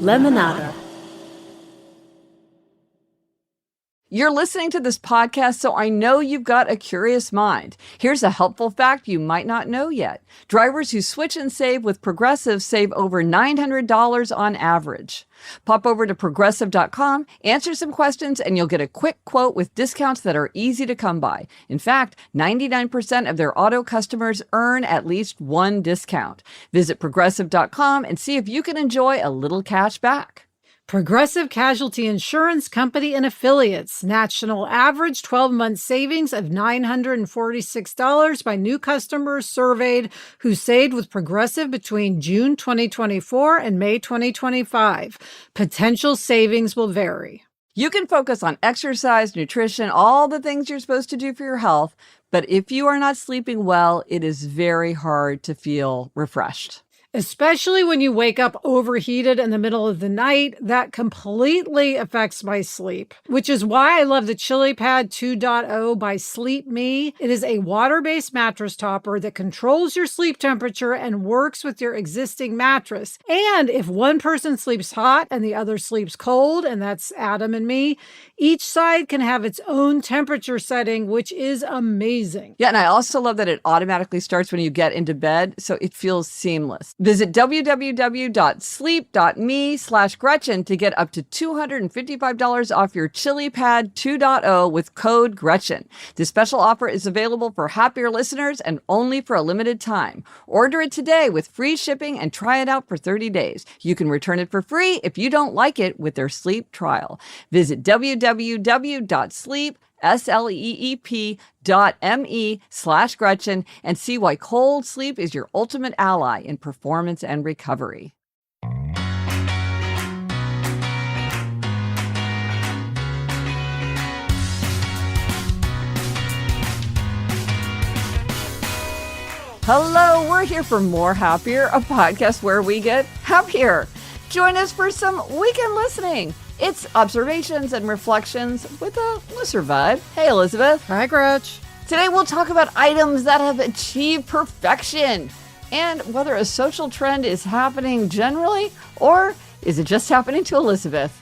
Lemonada. You're listening to this podcast, so I know you've got a curious mind. Here's a helpful fact you might not know yet. Drivers who switch and save with Progressive save over $900 on average. Pop over to Progressive.com, answer some questions, and you'll get a quick quote with discounts that are easy to come by. In fact, 99% of their auto customers earn at least one discount. Visit Progressive.com and see if you can enjoy a little cash back. Progressive Casualty Insurance Company and Affiliates. National average 12-month savings of $946 by new customers surveyed who saved with Progressive between June 2024 and May 2025. Potential savings will vary. You can focus on exercise, nutrition, all the things you're supposed to do for your health, but if you are not sleeping well, it is very hard to feel refreshed. Especially when you wake up overheated in the middle of the night, that completely affects my sleep, which is why I love the ChiliPad 2.0 by Sleep Me. It is a water-based mattress topper that controls your sleep temperature and works with your existing mattress. And if one person sleeps hot and the other sleeps cold, and that's Adam and me, each side can have its own temperature setting, which is amazing. Yeah, and I also love that it automatically starts when you get into bed, so it feels seamless. Visit www.sleep.me/Gretchen to get up to $255 off your ChiliPad 2.0 with code Gretchen. This special offer is available for happier listeners and only for a limited time. Order it today with free shipping and try it out for 30 days. You can return it for free if you don't like it with their sleep trial. Visit www.sleep.me/Gretchen and see why cold sleep is your ultimate ally in performance and recovery. Hello, we're here for More Happier, a podcast where we get happier. Join us for some weekend listening. It's observations and reflections with a looser vibe. Hey, Elizabeth. Hi, Gretch. Today we'll talk about items that have achieved perfection and whether a social trend is happening generally or is it just happening to Elizabeth.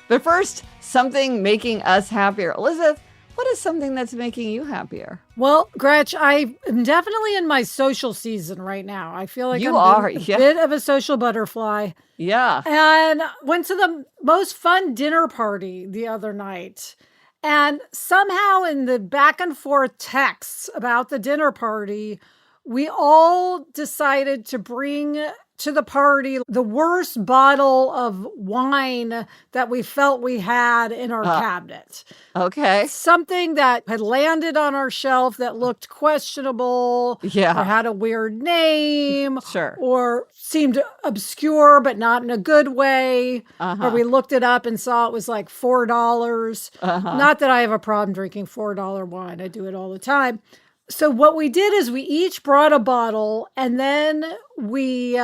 But first, something making us happier. Elizabeth, what is something that's making you happier? Well, Gretch, I am definitely in my social season right now. I feel like I'm a bit of a social butterfly. Yeah. And went to the most fun dinner party the other night. And somehow in the back and forth texts about the dinner party, we all decided to bring to the party the worst bottle of wine that we felt we had in our cabinet. Okay. Something that had landed on our shelf that looked questionable. Yeah. Or had a weird name. Sure. Or seemed obscure, but not in a good way. Or we looked it up and saw it was like $4. Not that I have a problem drinking $4 wine. I do it all the time. So what we did is we each brought a bottle and then we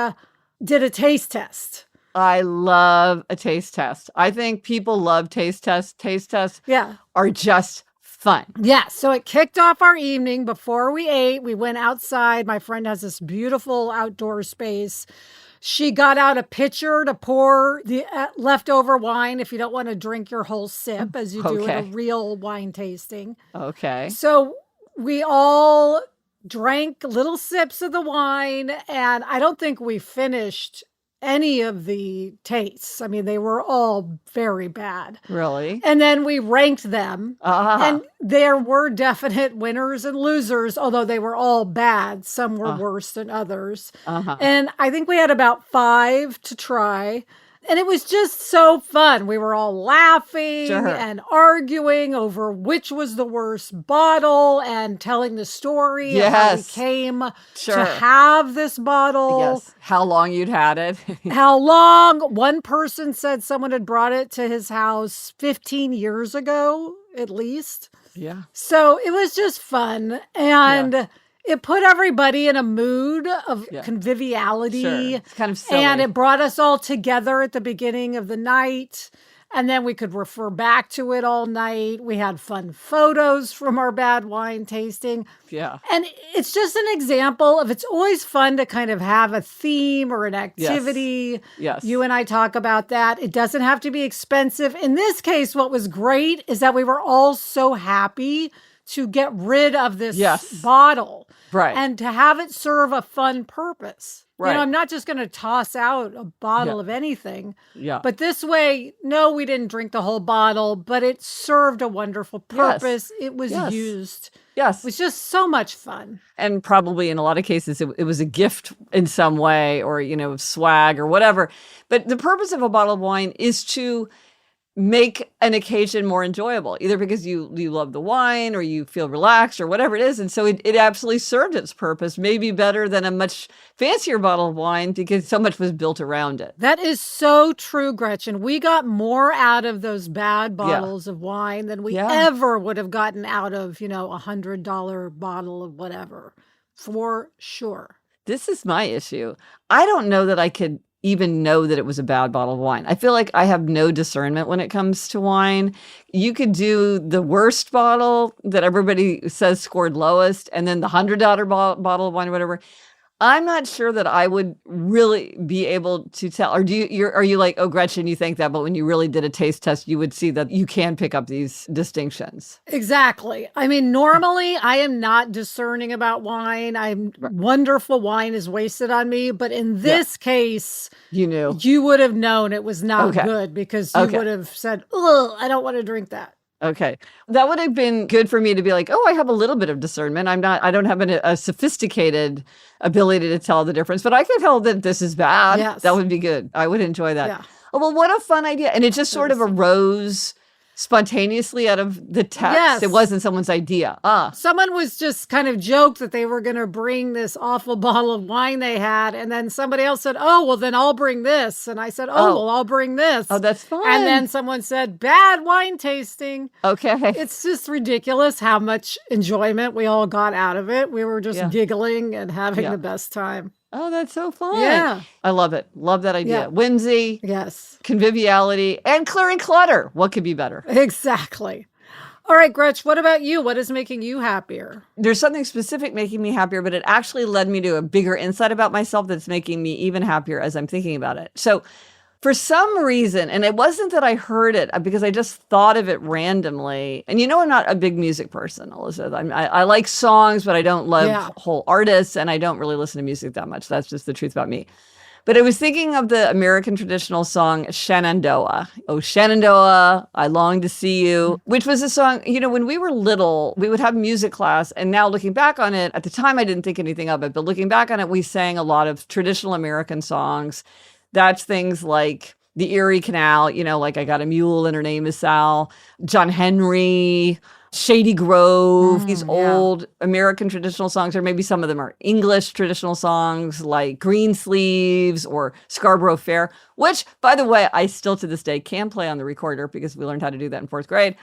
did a taste test. I love a taste test. I think people love taste tests. Taste tests are just fun. Yeah. So it kicked off our evening. Before we ate, we went outside. My friend has this beautiful outdoor space. She got out a pitcher to pour the leftover wine if you don't want to drink your whole sip as you do at a real wine tasting. Okay. So we all drank little sips of the wine, and I don't think we finished any of the tastes. I mean, they were all very bad. Really? And then we ranked them, and there were definite winners and losers, although they were all bad. Some were worse than others. And I think we had about 5 to try. And it was just so fun. We were all laughing and arguing over which was the worst bottle and telling the story of how we came to have this bottle. Yes. How long you'd had it. How long. One person said someone had brought it to his house 15 years ago, at least. Yeah. So it was just fun. And it put everybody in a mood of conviviality. Sure. It's kind of silly. And it brought us all together at the beginning of the night. And then we could refer back to it all night. We had fun photos from our bad wine tasting. Yeah. And it's just an example of it's always fun to kind of have a theme or an activity. Yes. You and I talk about that. It doesn't have to be expensive. In this case, what was great is that we were all so happy to get rid of this bottle. Right. And to have it serve a fun purpose. Right. I'm not just going to toss out a bottle of anything. Yeah. But this way, no, we didn't drink the whole bottle, but it served a wonderful purpose. It was used. Yes. It was just so much fun. And probably in a lot of cases, it was a gift in some way or, swag or whatever. But the purpose of a bottle of wine is to make an occasion more enjoyable, either because you love the wine or you feel relaxed or whatever it is. And so it absolutely served its purpose, maybe better than a much fancier bottle of wine because so much was built around it. That is so true, Gretchen. We got more out of those bad bottles of wine than we ever would have gotten out of, $100 bottle of whatever, for sure. This is my issue. I don't know that I could even know that it was a bad bottle of wine. I feel like I have no discernment when it comes to wine. You could do the worst bottle that everybody says scored lowest, and then the $100 bottle of wine or whatever. I'm not sure that I would really be able to tell. Or are you like, oh, Gretchen, you think that, but when you really did a taste test, you would see that you can pick up these distinctions. Exactly. I mean, normally I am not discerning about wine. Wonderful wine is wasted on me. But in this case, you knew. You would have known it was not good because you would have said, oh, I don't want to drink that. Okay. That would have been good for me to be like, oh, I have a little bit of discernment. I don't have a sophisticated ability to tell the difference, but I can tell that this is bad. Yes. That would be good. I would enjoy that. Yeah. Oh, well, what a fun idea. And it just sort of arose spontaneously out of the text. Yes. It wasn't someone's idea. Someone was just kind of joked that they were going to bring this awful bottle of wine they had. And then somebody else said, oh, well, then I'll bring this. And I said, well, I'll bring this. Oh, that's fine. And then someone said, bad wine tasting. Okay. It's just ridiculous how much enjoyment we all got out of it. We were just giggling and having the best time. Oh, that's so fun. Yeah. I love it. Love that idea. Yeah. Whimsy. Yes. Conviviality and clearing clutter. What could be better? Exactly. All right, Gretch, what about you? What is making you happier? There's something specific making me happier, but it actually led me to a bigger insight about myself that's making me even happier as I'm thinking about it. So for some reason, and it wasn't that I heard it because I just thought of it randomly. And I'm not a big music person, Elizabeth. I like songs, but I don't love whole artists, and I don't really listen to music that much. That's just the truth about me. But I was thinking of the American traditional song Shenandoah. Oh, Shenandoah, I long to see you, which was a song, when we were little, we would have music class. And now looking back on it, at the time I didn't think anything of it, but looking back on it, we sang a lot of traditional American songs. That's things like the Erie Canal, like I Got a Mule and Her Name is Sal, John Henry, Shady Grove, these old American traditional songs, or maybe some of them are English traditional songs like Greensleeves or Scarborough Fair, which, by the way, I still to this day can play on the recorder because we learned how to do that in 4th grade.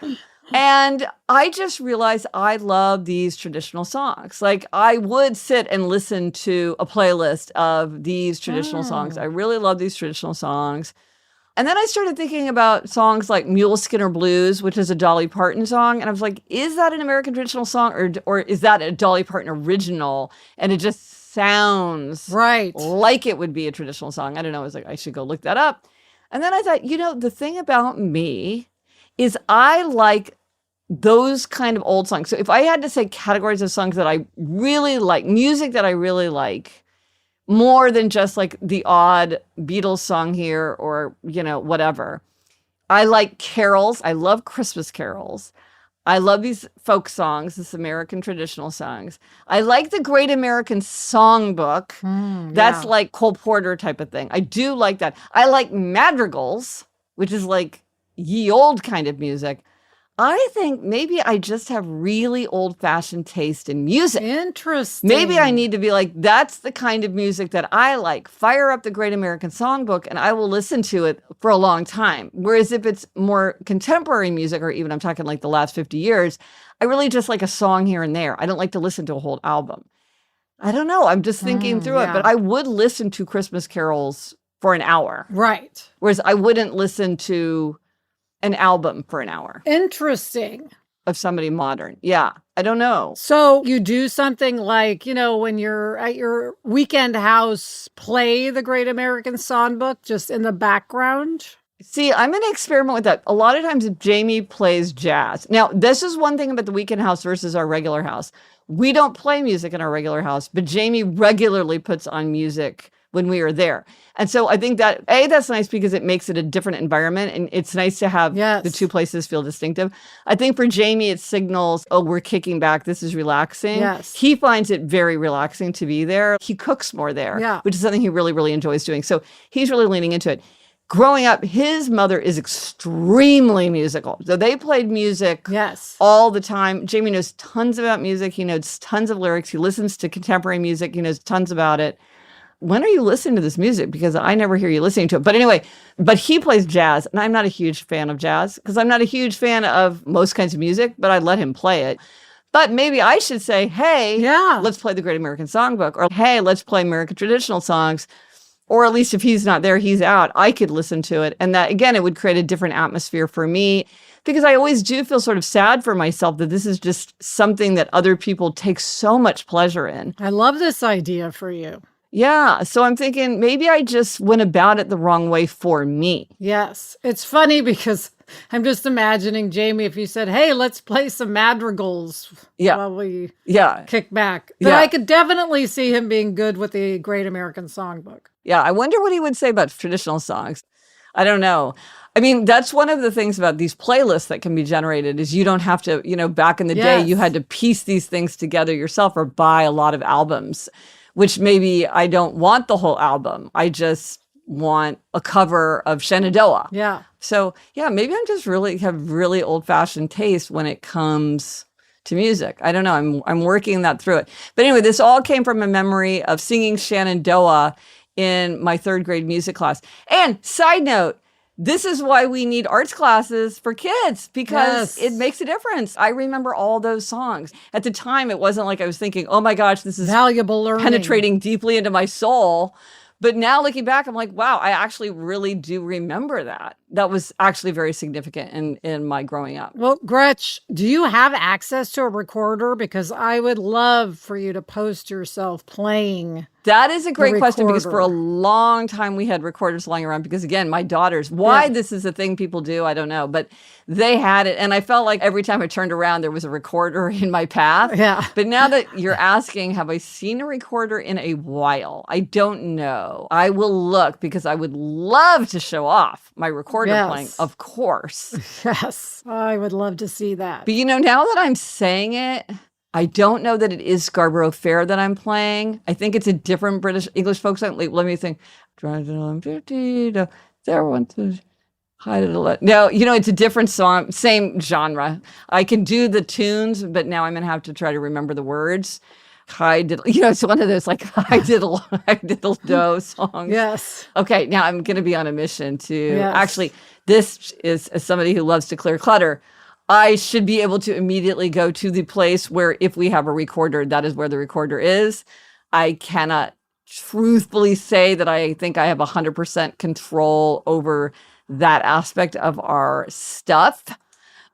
And I just realized I love these traditional songs. Like I would sit and listen to a playlist of these traditional songs. I really love these traditional songs. And then I started thinking about songs like Mule Skinner Blues, which is a Dolly Parton song. And I was like, is that an American traditional song or is that a Dolly Parton original? And it just sounds like it would be a traditional song. I don't know. I was like, I should go look that up. And then I thought, the thing about me is I like those kind of old songs. So if I had to say categories of songs that I really like, music that I really like, more than just like the odd Beatles song here or, whatever. I like carols. I love Christmas carols. I love these folk songs, this American traditional songs. I like the Great American Songbook. That's like Cole Porter type of thing. I do like that. I like madrigals, which is like ye old kind of music. I think maybe I just have really old-fashioned taste in music. Interesting. Maybe I need to be like, that's the kind of music that I like. Fire up the Great American Songbook and I will listen to it for a long time. Whereas if it's more contemporary music, or even I'm talking like the last 50 years, I really just like a song here and there. I don't like to listen to a whole album. I don't know. I'm just thinking through it, but I would listen to Christmas carols for an hour. Right. Whereas I wouldn't listen to an album for an hour Interesting. of somebody modern. Yeah, I don't know. So you do something like, when you're at your weekend house, play the Great American Songbook just in the background? See, I'm going to experiment with that. A lot of times Jamie plays jazz. Now, this is one thing about the weekend house versus our regular house. We don't play music in our regular house, but Jamie regularly puts on music when we are there. And so I think that, that's nice because it makes it a different environment. And it's nice to have the two places feel distinctive. I think for Jamie, it signals, we're kicking back. This is relaxing. Yes. He finds it very relaxing to be there. He cooks more there, which is something he really, really enjoys doing. So he's really leaning into it. Growing up, his mother is extremely musical. So they played music all the time. Jamie knows tons about music. He knows tons of lyrics. He listens to contemporary music. He knows tons about it. When are you listening to this music? Because I never hear you listening to it. But anyway, but he plays jazz. And I'm not a huge fan of jazz because I'm not a huge fan of most kinds of music, but I let him play it. But maybe I should say, hey, let's play the Great American Songbook. Or, hey, let's play American traditional songs. Or at least if he's not there, he's out, I could listen to it. And that, again, it would create a different atmosphere for me because I always do feel sort of sad for myself that this is just something that other people take so much pleasure in. I love this idea for you. Yeah. So I'm thinking maybe I just went about it the wrong way for me. Yes. It's funny because I'm just imagining, Jamie, if you said, hey, let's play some madrigals while we kick back. But I could definitely see him being good with the Great American Songbook. Yeah. I wonder what he would say about traditional songs. I don't know. I mean, that's one of the things about these playlists that can be generated is you don't have to, back in the day, you had to piece these things together yourself or buy a lot of albums, which maybe I don't want the whole album. I just want a cover of Shenandoah. Yeah. So, maybe I'm just have really old-fashioned taste when it comes to music. I don't know. I'm working that through it. But anyway, this all came from a memory of singing Shenandoah in my third grade music class. And side note, this is why we need arts classes for kids because it makes a difference. I remember all those songs. At the time, it wasn't like I was thinking, oh my gosh, this is valuable learning, penetrating deeply into my soul. But now looking back, I'm like, wow, I actually really do remember that. That was actually very significant in my growing up. Well, Gretch, do you have access to a recorder? Because I would love for you to post yourself playing. That is a great question because for a long time we had recorders lying around because, again, my daughters, why this is a thing people do, I don't know, but they had it. And I felt like every time I turned around, there was a recorder in my path. Yeah. But now that you're asking, have I seen a recorder in a while? I don't know. I will look because I would love to show off my recorder playing, of course. Yes, I would love to see that. But, now that I'm saying it, I don't know that it is Scarborough Fair that I'm playing. I think it's a different British English folk song. Let me think. There went to hide it. No, it's a different song, same genre. I can do the tunes, but now I'm going to have to try to remember the words. It's one of those like I diddle do songs. Yes. Okay, now I'm going to be on a mission to actually, this is as somebody who loves to clear clutter. I should be able to immediately go to the place where if we have a recorder, that is where the recorder is. I cannot truthfully say that I think I have 100% control over that aspect of our stuff,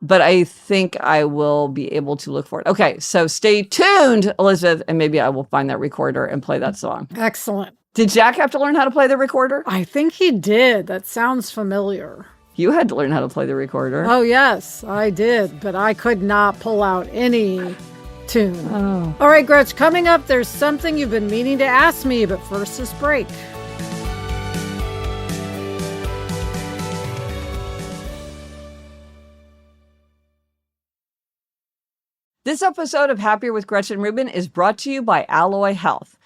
but I think I will be able to look for it. Okay, so stay tuned, Elizabeth, and maybe I will find that recorder and play that song. Excellent. Did Jack have to learn how to play the recorder? I think he did. That sounds familiar. You had to learn how to play the recorder. Oh, yes, I did. But I could not pull out any tune. Oh. All right, Gretch, coming up, there's something you've been meaning to ask me, but first this break. This episode of Happier with Gretchen Rubin is brought to you by Alloy Health.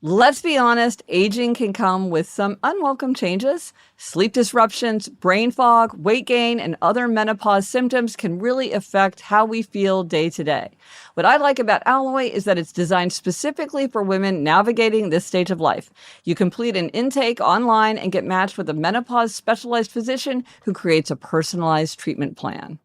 Let's be honest, aging can come with some unwelcome changes. Sleep disruptions, brain fog, weight gain, and other menopause symptoms can really affect how we feel day to day. What I like about Alloy is that it's designed specifically for women navigating this stage of life. You complete an intake online and get matched with a menopause specialized physician who creates a personalized treatment plan.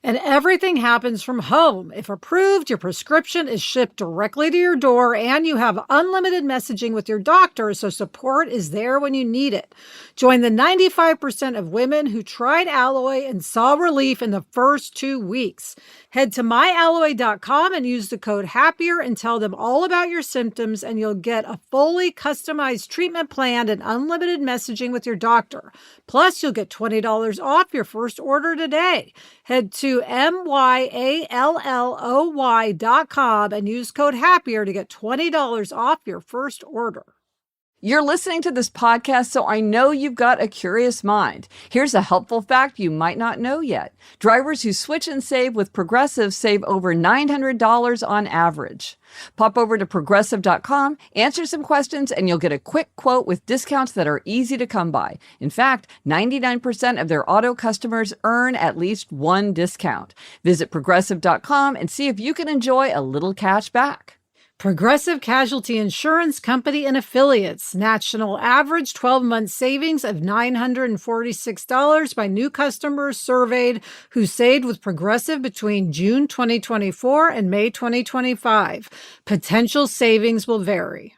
And everything happens from home. If approved, your prescription is shipped directly to your door and you have unlimited messaging with your doctor, so support is there when you need it. Join the 95% of women who tried Alloy and saw relief in the first 2 weeks. Head to myalloy.com and use the code HAPPIER and tell them all about your symptoms, and you'll get a fully customized treatment plan and unlimited messaging with your doctor. Plus, you'll get $20 off your first order today. Head to myalloy.com and use code HAPPIER to get $20 off your first order. You're listening to this podcast, so I know you've got a curious mind. Here's a helpful fact you might not know yet. Drivers who switch and save with Progressive save over $900 on average. Pop over to Progressive.com, answer some questions, and you'll get a quick quote with discounts that are easy to come by. In fact, 99% of their auto customers earn at least one discount. Visit Progressive.com and see if you can enjoy a little cash back. Progressive Casualty Insurance Company and Affiliates. National average 12-month savings of $946 by new customers surveyed who saved with Progressive between June 2024 and May 2025. Potential savings will vary.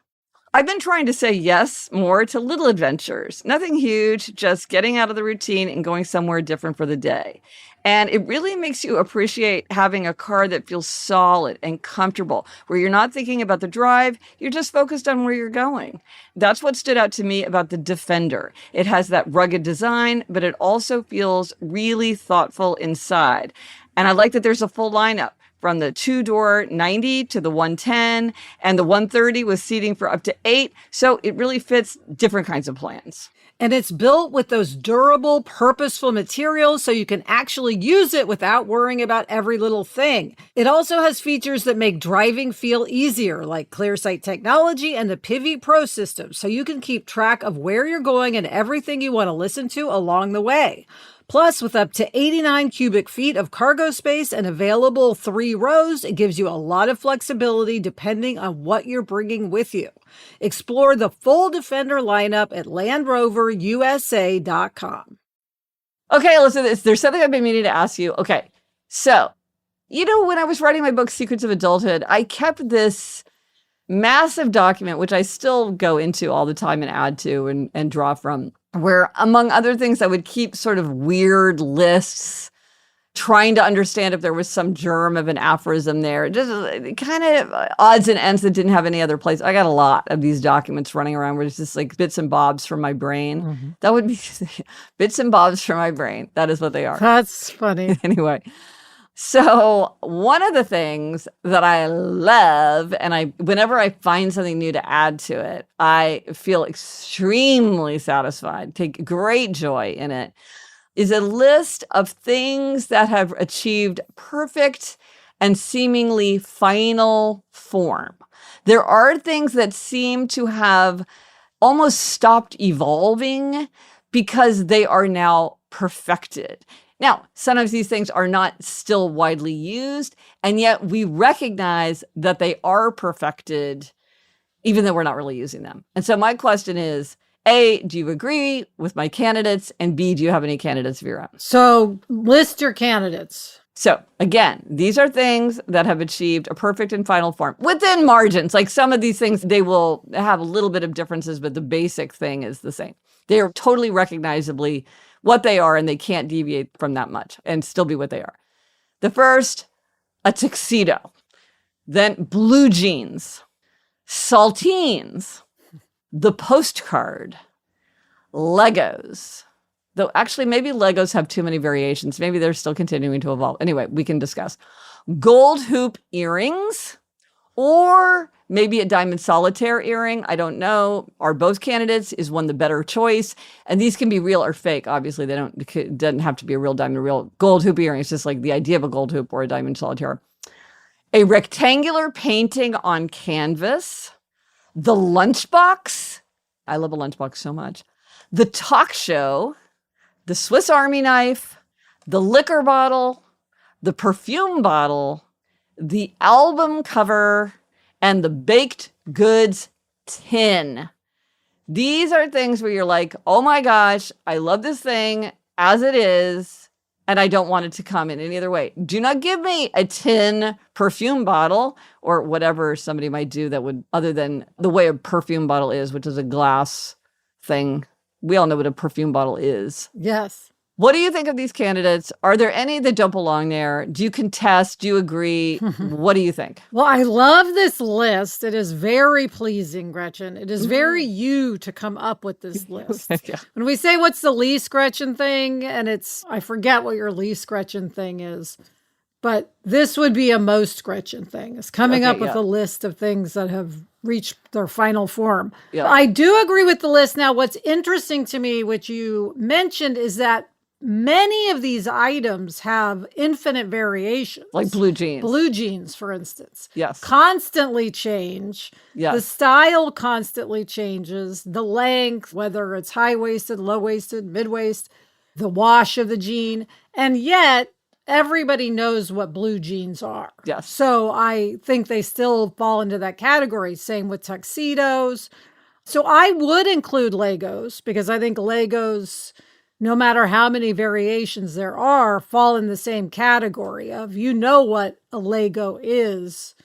I've been trying to say yes more to little adventures. Nothing huge, just getting out of the routine and going somewhere different for the day. And it really makes you appreciate having a car that feels solid and comfortable, where you're not thinking about the drive, you're just focused on where you're going. That's what stood out to me about the Defender. It has that rugged design, but it also feels really thoughtful inside. And I like that there's a full lineup, from the 2-door 90 to the 110 and the 130 with seating for up to 8. So it really fits different kinds of plans. And it's built with those durable, purposeful materials so you can actually use it without worrying about every little thing. It also has features that make driving feel easier, like ClearSight technology and the Pivot Pro system, so you can keep track of where you're going and everything you want to listen to along the way. Plus, with up to 89 cubic feet of cargo space and available 3 rows, it gives you a lot of flexibility depending on what you're bringing with you. Explore the full Defender lineup at LandRoverUSA.com. Okay, listen, there's something I've been meaning to ask you. Okay, so, when I was writing my book, Secrets of Adulthood, I kept this massive document, which I still go into all the time and add to and draw from, where, among other things, I would keep sort of weird lists, trying to understand if there was some germ of an aphorism there. Just kind of odds and ends that didn't have any other place. I got a lot of these documents running around where it's just like bits and bobs from my brain. Mm-hmm. That would be bits and bobs from my brain. That is what they are. That's funny. Anyway. So one of the things that I love, and whenever I find something new to add to it, I feel extremely satisfied, take great joy in it, is a list of things that have achieved perfect and seemingly final form. There are things that seem to have almost stopped evolving because they are now perfected. Now, sometimes these things are not still widely used, and yet we recognize that they are perfected, even though we're not really using them. And so my question is, A, do you agree with my candidates? And B, do you have any candidates of your own? So list your candidates. So again, these are things that have achieved a perfect and final form within margins. Like some of these things, they will have a little bit of differences, but the basic thing is the same. They are totally recognizably what they are, and they can't deviate from that much and still be what they are. The first, a tuxedo. Then blue jeans, saltines, the postcard, Legos. Though actually, maybe Legos have too many variations. Maybe they're still continuing to evolve. Anyway, we can discuss. Gold hoop earrings, or maybe a diamond solitaire earring. I don't know. Are both candidates? Is one the better choice? And these can be real or fake. Obviously, it doesn't have to be a real diamond, a real gold hoop earring. It's just like the idea of a gold hoop or a diamond solitaire. A rectangular painting on canvas. The lunchbox. I love a lunchbox so much. The talk show. The Swiss Army knife. The liquor bottle. The perfume bottle. The album cover, and the baked goods tin. These are things where you're like, oh my gosh, I love this thing as it is, and I don't want it to come in any other way. Do not give me a tin perfume bottle or whatever somebody might do that would, other than the way a perfume bottle is, which is a glass thing. We all know what a perfume bottle is. Yes. What do you think of these candidates? Are there any that don't belong there? Do you contest? Do you agree? What do you think? Well, I love this list. It is very pleasing, Gretchen. It is very you to come up with this list. Yeah. When we say what's the least Gretchen thing, and I forget what your least Gretchen thing is, but this would be a most Gretchen thing. It's coming up with a list of things that have reached their final form. Yeah. I do agree with the list. Now, what's interesting to me, which you mentioned, is that many of these items have infinite variations. Like blue jeans. Blue jeans, for instance. Yes. Constantly change. Yes. The style constantly changes. The length, whether it's high-waisted, low-waisted, mid-waist, the wash of the jean. And yet, everybody knows what blue jeans are. Yes. So I think they still fall into that category. Same with tuxedos. So I would include Legos because I think Legos, no matter how many variations there are, fall in the same category of, you know what a Lego is,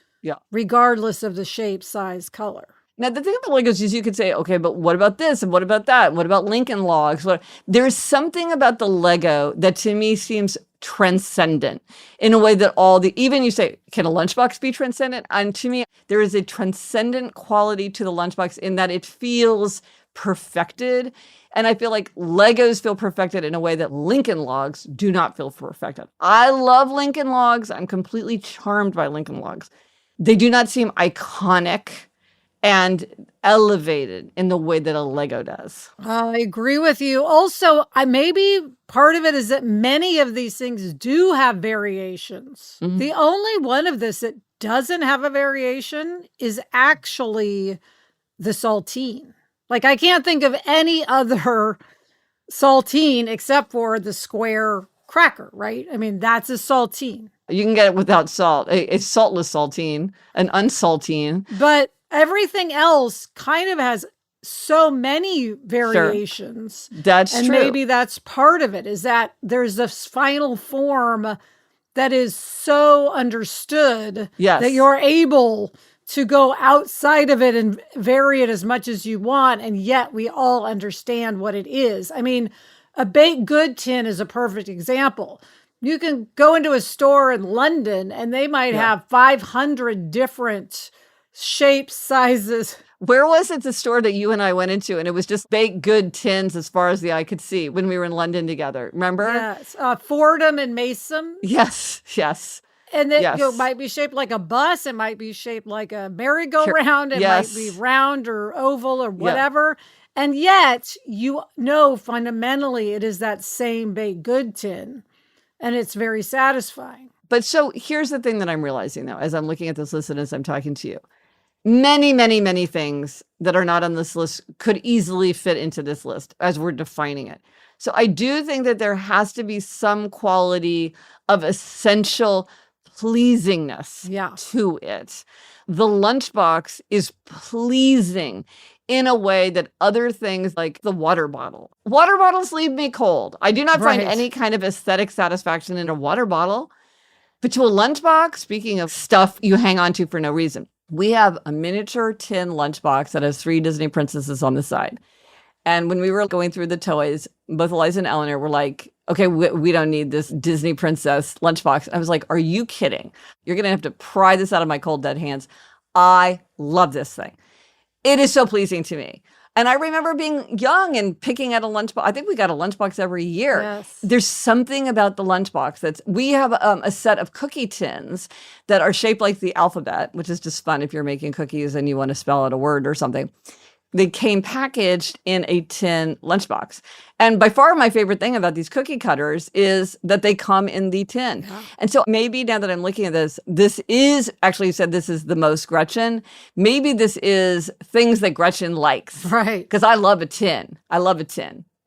regardless of the shape, size, color. Now, the thing about Legos is you could say, okay, but what about this? And what about that? And what about Lincoln Logs? There's something about the Lego that to me seems transcendent in a way that even you say, can a lunchbox be transcendent? And to me, there is a transcendent quality to the lunchbox in that it feels perfected. And I feel like Legos feel perfected in a way that Lincoln Logs do not feel perfected. I love Lincoln Logs. I'm completely charmed by Lincoln Logs. They do not seem iconic and elevated in the way that a Lego does. I agree with you. Also, maybe part of it is that many of these things do have variations. Mm-hmm. The only one of this that doesn't have a variation is actually the saltine. Like, I can't think of any other saltine except for the square cracker, right? I mean, that's a saltine. You can get it without salt. A saltless saltine, an unsaltine. But everything else kind of has so many variations. Sure. That's and true. And maybe that's part of it, is that there's this final form that is so understood that you're able to go outside of it and vary it as much as you want, and yet we all understand what it is. I mean, a baked good tin is a perfect example. You can go into a store in London and they might have 500 different shapes, sizes. Where was it, the store that you and I went into, and it was just baked good tins as far as the eye could see when we were in London together? Remember? Yes. Fordham and Mason. Yes. And it might be shaped like a bus. It might be shaped like a merry-go-round. It might be round or oval or whatever. Yeah. And yet, you know, fundamentally, it is that same baked good tin. And it's very satisfying. But so here's the thing that I'm realizing, though, as I'm looking at this list and as I'm talking to you. Many, many, many things that are not on this list could easily fit into this list as we're defining it. So I do think that there has to be some quality of essential pleasingness to it. The lunchbox is pleasing in a way that other things like the water bottle. Water bottles leave me cold. I do not find any kind of aesthetic satisfaction in a water bottle. But to a lunchbox, speaking of stuff you hang on to for no reason, we have a miniature tin lunchbox that has 3 Disney princesses on the side. And when we were going through the toys, both Eliza and Eleanor were like, okay, we don't need this Disney princess lunchbox. I was like, are you kidding? You're going to have to pry this out of my cold, dead hands. I love this thing. It is so pleasing to me. And I remember being young and picking out a lunchbox. I think we got a lunchbox every year. Yes. There's something about the lunchbox we have a set of cookie tins that are shaped like the alphabet, which is just fun if you're making cookies and you want to spell out a word or something. They came packaged in a tin lunchbox. And by far my favorite thing about these cookie cutters is that they come in the tin. Yeah. And so maybe now that I'm looking at this is, actually you said this is the most Gretchen. Maybe this is things that Gretchen likes. Right. Because I love a tin.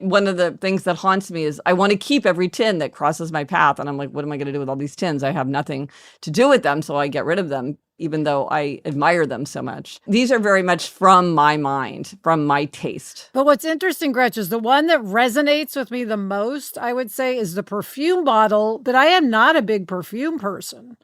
one of the things that haunts me is I want to keep every tin that crosses my path. And I'm like, what am I going to do with all these tins? I have nothing to do with them. So I get rid of them, even though I admire them so much. These are very much from my mind, from my taste. But what's interesting, Gretch, is the one that resonates with me the most, I would say, is the perfume bottle. But I am not a big perfume person.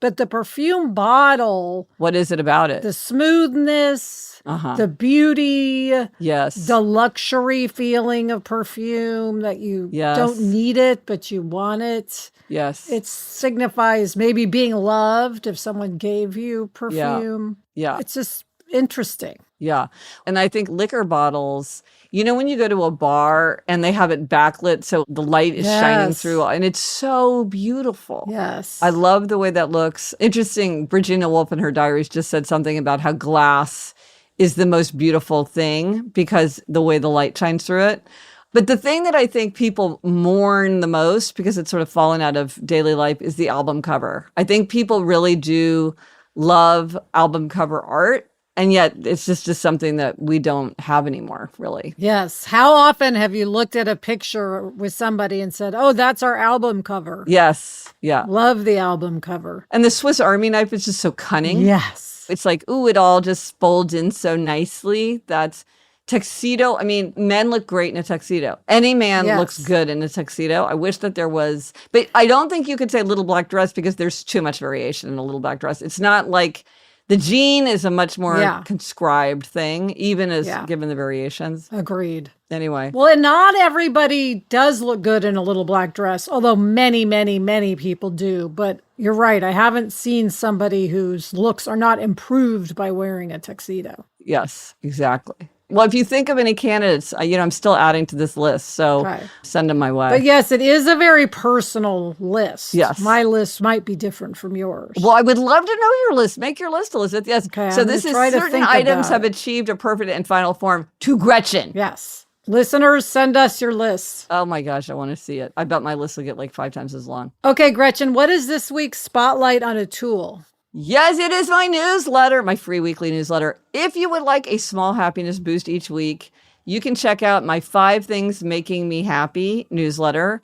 But the perfume bottle. What is it about it? The smoothness, the beauty, yes, the luxury feeling of perfume that you don't need it, but you want it. Yes. It signifies maybe being loved if someone gave you perfume. Yeah. It's just interesting. Yeah. And I think liquor bottles, you know, when you go to a bar and they have it backlit so the light is shining through, and it's so beautiful. Yes. I love the way that looks. Interesting, Virginia Woolf in her diaries just said something about how glass is the most beautiful thing because the way the light shines through it. But the thing that I think people mourn the most, because it's sort of fallen out of daily life, is the album cover. I think people really do love album cover art. And yet it's just something that we don't have anymore, really. Yes. How often have you looked at a picture with somebody and said, oh, that's our album cover? Yes. Yeah. Love the album cover. And the Swiss Army knife is just so cunning. Yes. It's like, ooh, it all just folds in so nicely. That's tuxedo. I mean, men look great in a tuxedo. Any man looks good in a tuxedo. I wish that there was, but I don't think you could say little black dress because there's too much variation in a little black dress. It's not like the jean is a much more conscribed thing, even as given the variations. Agreed. Anyway. Well, and not everybody does look good in a little black dress, although many, many, many people do. But you're right. I haven't seen somebody whose looks are not improved by wearing a tuxedo. Yes, exactly. Well, if you think of any candidates, I'm still adding to this list, so send them my way. But yes, it is a very personal list. Yes. My list might be different from yours. Well, I would love to know your list. Make your list, Elizabeth. Yes. Okay, so this is certain items have achieved a perfect and final form to Gretchen. Yes. Listeners, send us your lists. Oh my gosh, I want to see it. I bet my list will get like 5 times as long. Okay, Gretchen, what is this week's spotlight on a tool? Yes, it is my newsletter, my free weekly newsletter. If you would like a small happiness boost each week, you can check out my 5 Things Making Me Happy newsletter.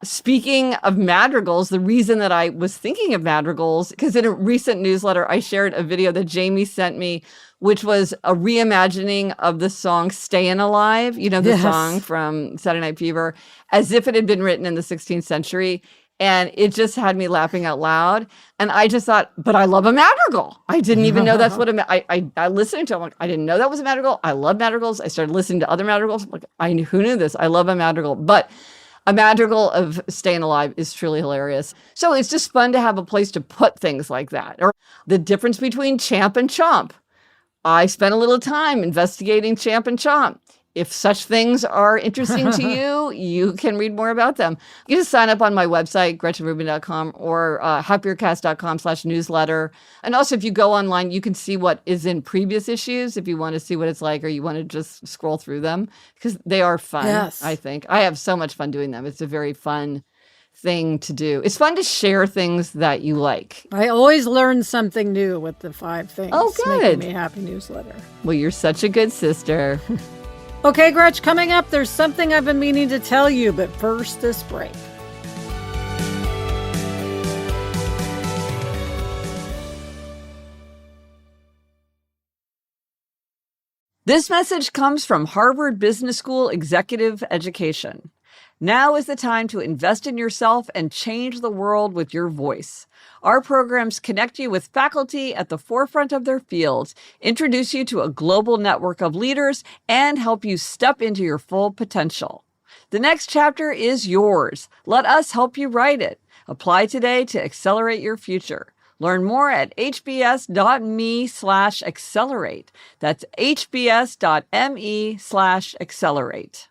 Speaking of madrigals, the reason that I was thinking of madrigals, because in a recent newsletter, I shared a video that Jamie sent me, which was a reimagining of the song Stayin' Alive, the song from Saturday Night Fever, as if it had been written in the 16th century. And it just had me laughing out loud. And I just thought, but I love a madrigal. I didn't even know that's what I listened to it. I'm like, I didn't know that was a madrigal. I love madrigals. I started listening to other madrigals. I'm like, who knew this? I love a madrigal. But a madrigal of Stayin' Alive is truly hilarious. So it's just fun to have a place to put things like that. Or the difference between champ and chomp. I spent a little time investigating champ and chomp. If such things are interesting to you, you can read more about them. You just sign up on my website, GretchenRubin.com or happiercast.com/newsletter. And also, if you go online, you can see what is in previous issues if you want to see what it's like or you want to just scroll through them because they are fun, I think. I have so much fun doing them. It's a very fun thing to do. It's fun to share things that you like. I always learn something new with the 5 Things Making Me Happy newsletter. Well, you're such a good sister. Okay, Gretch, coming up, there's something I've been meaning to tell you, but first, this break. This message comes from Harvard Business School Executive Education. Now is the time to invest in yourself and change the world with your voice. Our programs connect you with faculty at the forefront of their fields, introduce you to a global network of leaders, and help you step into your full potential. The next chapter is yours. Let us help you write it. Apply today to accelerate your future. Learn more at hbs.me/accelerate. That's hbs.me/accelerate.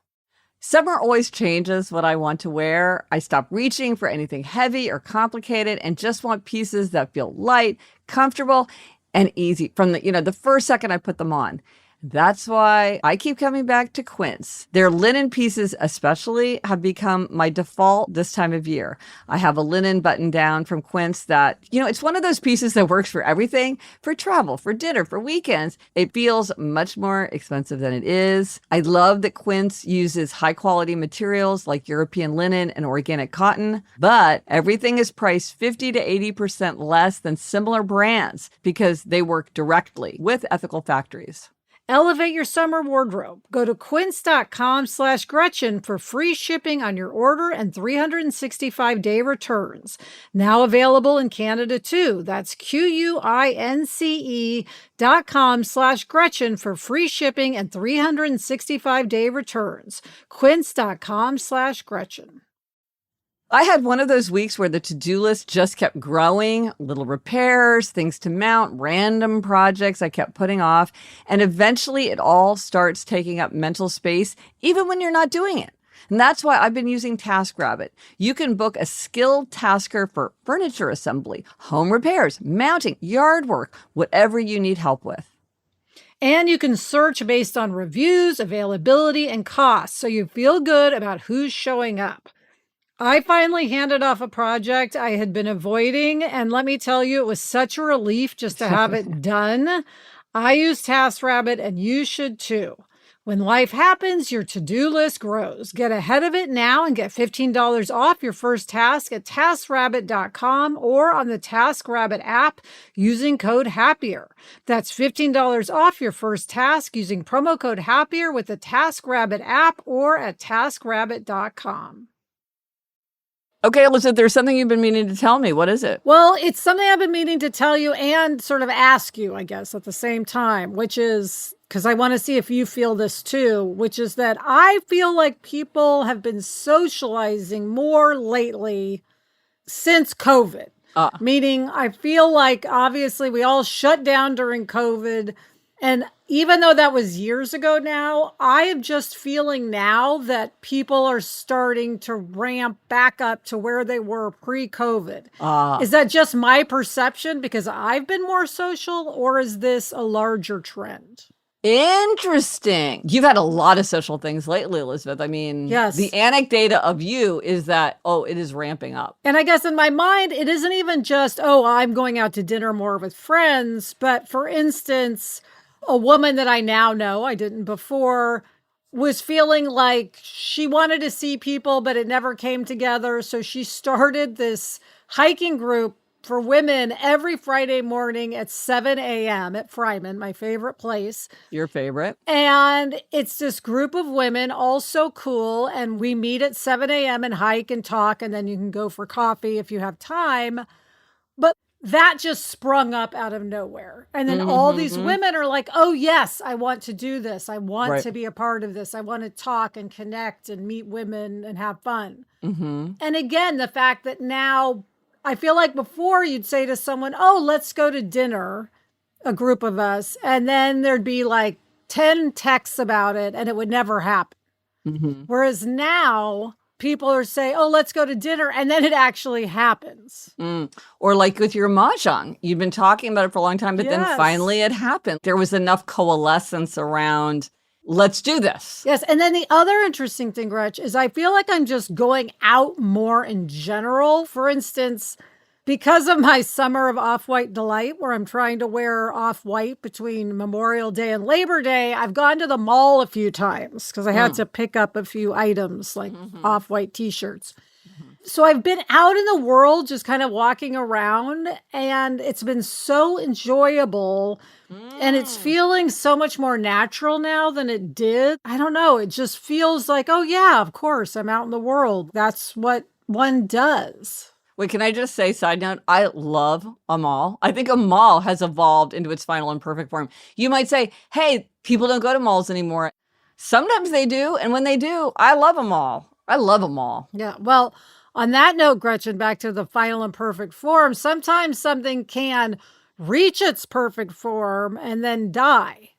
Summer always changes what I want to wear. I stop reaching for anything heavy or complicated and just want pieces that feel light, comfortable, and easy from the first second I put them on. That's why I keep coming back to Quince. Their linen pieces especially have become my default this time of year. I have a linen button down from Quince that, it's one of those pieces that works for everything, for travel, for dinner, for weekends. It feels much more expensive than it is. I love that Quince uses high quality materials like European linen and organic cotton, but everything is priced 50 to 80% less than similar brands because they work directly with ethical factories. Elevate your summer wardrobe. Go to quince.com/Gretchen for free shipping on your order and 365-day returns. Now available in Canada too. That's QUINCE.com/Gretchen for free shipping and 365-day returns. Quince.com/Gretchen. I had one of those weeks where the to-do list just kept growing, little repairs, things to mount, random projects I kept putting off, and eventually it all starts taking up mental space, even when you're not doing it. And that's why I've been using TaskRabbit. You can book a skilled tasker for furniture assembly, home repairs, mounting, yard work, whatever you need help with. And you can search based on reviews, availability, and cost, so you feel good about who's showing up. I finally handed off a project I had been avoiding, and let me tell you, it was such a relief just to have it done. I use TaskRabbit, and you should too. When life happens, your to-do list grows. Get ahead of it now and get $15 off your first task at TaskRabbit.com or on the TaskRabbit app using code HAPPIER. That's $15 off your first task using promo code HAPPIER with the TaskRabbit app or at TaskRabbit.com. Okay, Elizabeth, there's something you've been meaning to tell me. What is it? Well, it's something I've been meaning to tell you and sort of ask you, I guess, at the same time, which is, because I want to see if you feel this too, which is that I feel like people have been socializing more lately since COVID. Meaning, I feel like obviously we all shut down during COVID. And even though that was years ago now, I am just feeling now that people are starting to ramp back up to where they were pre-COVID. Is that just my perception because I've been more social, or is this a larger trend? Interesting. You've had a lot of social things lately, Elizabeth. I mean, yes. The anecdata of you is that, it is ramping up. And I guess in my mind, it isn't even just, I'm going out to dinner more with friends. But for instance, a woman that I now know, I didn't before, was feeling like she wanted to see people, but it never came together. So she started this hiking group for women every Friday morning at 7 a.m. at Fryman, my favorite place. Your favorite. And it's this group of women, all so cool. And we meet at 7 a.m. and hike and talk, and then you can go for coffee if you have time. But that just sprung up out of nowhere. And then all these women are like, oh, yes, I want to do this. I want to be a part of this. I want to talk and connect and meet women and have fun. And again, the fact that now I feel like before you'd say to someone, let's go to dinner, a group of us. And then thered be like 10 texts about it and it would never happen. Whereas now people are saying, let's go to dinner. And then it actually happens. Or like with your mahjong, you've been talking about it for a long time, but then finally it happened. There was enough coalescence around, let's do this. Yes. And then the other interesting thing, Gretch, is I feel like I'm just going out more in general. For instance, because of my summer of off-white delight, where I'm trying to wear off-white between Memorial Day and Labor Day, I've gone to the mall a few times because I had to pick up a few items like off-white t-shirts. So I've been out in the world just kind of walking around, and it's been so enjoyable. And it's feeling so much more natural now than it did. I don't know. It just feels like, of course, I'm out in the world. That's what one does. Wait, can I just say, side note, I love a mall. I think a mall has evolved into its final and perfect form. You might say, hey, people don't go to malls anymore. Sometimes they do. And when they do, I love a mall. I love a mall. Yeah. Well, on that note, Gretchen, back to the final and perfect form, sometimes something can reach its perfect form and then die,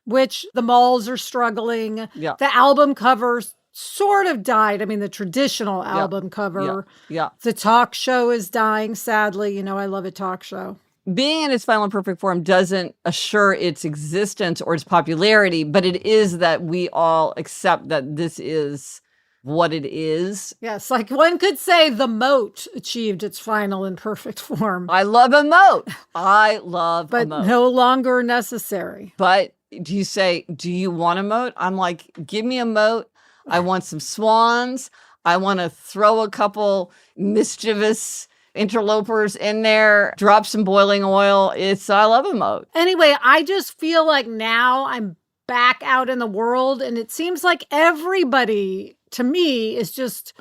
which the malls are struggling. Yeah. The album covers sort of died. I mean, the traditional album cover. Yeah. The talk show is dying, sadly. I love a talk show. being in its final and perfect form doesn't assure its existence or its popularity, but it is that we all accept that this is what it is. Yes, like one could say the moat achieved its final and perfect form. I love a moat. I love a but moat. no longer necessary. But do you say, do you want a moat? I'm like, give me a moat. I want some swans. I want to throw a couple mischievous interlopers in there, drop some boiling oil. I love a moat. Anyway, I just feel like now I'm back out in the world, and it seems like everybody, to me, is just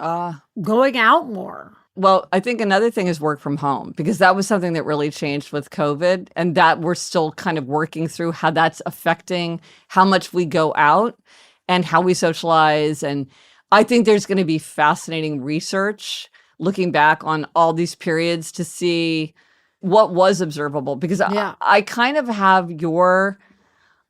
going out more. Well, I think another thing is work from home, because that was something that really changed with COVID, and that we're still kind of working through how that's affecting how much we go out and how we socialize. And I think there's going to be fascinating research looking back on all these periods to see what was observable, because I kind of have your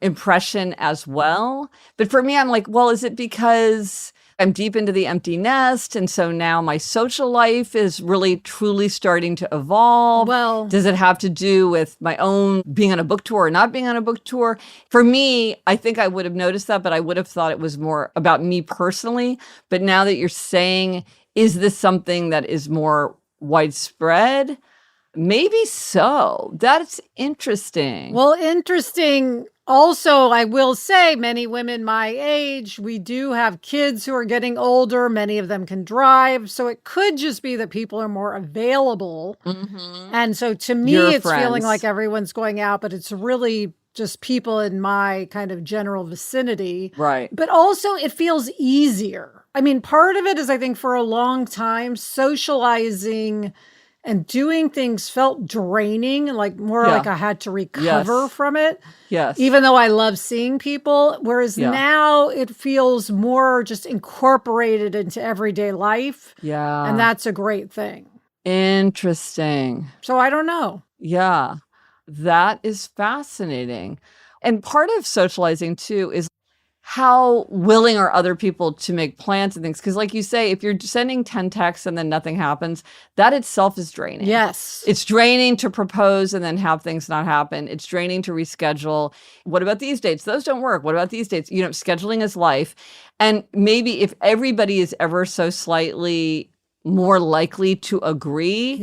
impression as well. But for me, I'm like, well, is it because I'm deep into the empty nest, and so now my social life is really truly starting to evolve? Well, does it have to do with my own being on a book tour or not being on a book tour? For me, I think I would have noticed that, but I would have thought it was more about me personally. But now that you're saying, is this something that is more widespread? Maybe so. That's interesting. Well, interesting. Also, I will say many women my age, we do have kids who are getting older. Many of them can drive. So it could just be that people are more available. Mm-hmm. And so to me, it's feeling like everyone's going out, but it's really just people in my kind of general vicinity. Right. But also it feels easier. I mean, part of it is, I think, for a long time, socializing and doing things felt draining, like more like I had to recover from it. Yes. Even though I love seeing people. Whereas now it feels more just incorporated into everyday life. Yeah. And that's a great thing. Interesting. So I don't know. Yeah. That is fascinating. And part of socializing too is how willing are other people to make plans and things? Because like you say, if you're sending 10 texts and then nothing happens, that itself is draining. Yes. It's draining to propose and then have things not happen. It's draining to reschedule. What about these dates? Those don't work. What about these dates? You know, scheduling is life. And maybe if everybody is ever so slightly more likely to agree,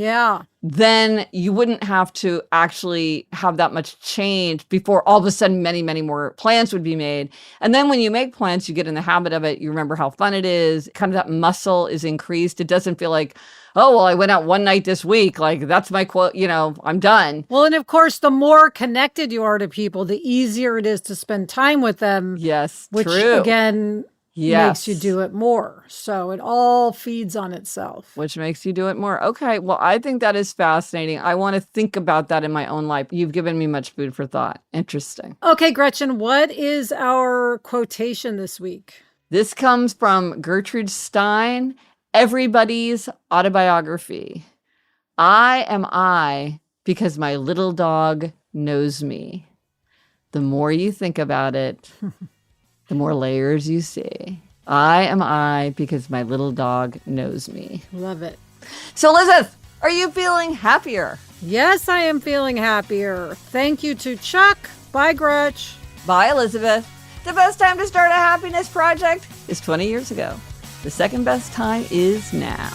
then you wouldn't have to actually have that much change before all of a sudden many, many more plans would be made. And then when you make plans, you get in the habit of it. You remember how fun it is. Kind of that muscle is increased. It doesn't feel like, oh, well, I went out one night this week. Like, that's my quote, you know, I'm done. Well, and of course, the more connected you are to people, the easier it is to spend time with them. Yes, which, true. Again, makes you do it more. So it all feeds on itself. Which makes you do it more. Okay. Well, I think that is fascinating. I want to think about that in my own life. You've given me much food for thought. Interesting. Okay, Gretchen, what is our quotation this week? This comes from Gertrude Stein, Everybody's Autobiography. I am I because my little dog knows me. The more you think about it, the more layers you see. I am I because my little dog knows me. Love it. So, Elizabeth, are you feeling happier? Yes, I am feeling happier. Thank you to Chuck. Bye, Gretch. Bye, Elizabeth. The best time to start a happiness project is 20 years ago. The second best time is now.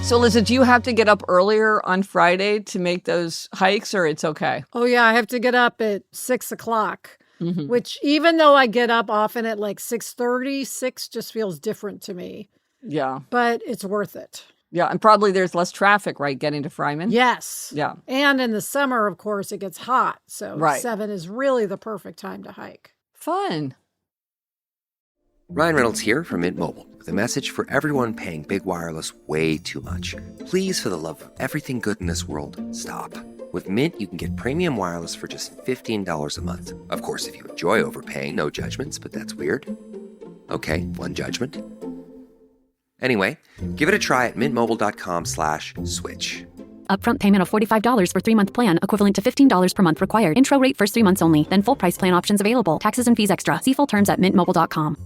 So, Liza, do you have to get up earlier on Friday to make those hikes, or it's okay? Oh, yeah. I have to get up at 6 o'clock, which even though I get up often at like 6:30, 6 just feels different to me. Yeah. But it's worth it. Yeah. And probably there's less traffic, right, getting to Fryman? Yes. Yeah. And in the summer, of course, it gets hot. So 7 is really the perfect time to hike. Fun. Ryan Reynolds here from Mint Mobile with a message for everyone paying big wireless way too much. Please, for the love of everything good in this world, stop. With Mint, you can get premium wireless for just $15 a month. Of course, if you enjoy overpaying, no judgments, but that's weird. Okay, one judgment. Anyway, give it a try at mintmobile.com/switch. Upfront payment of $45 for 3-month plan, equivalent to $15 per month required. Intro rate first 3 months only, then full price plan options available. Taxes and fees extra. See full terms at mintmobile.com.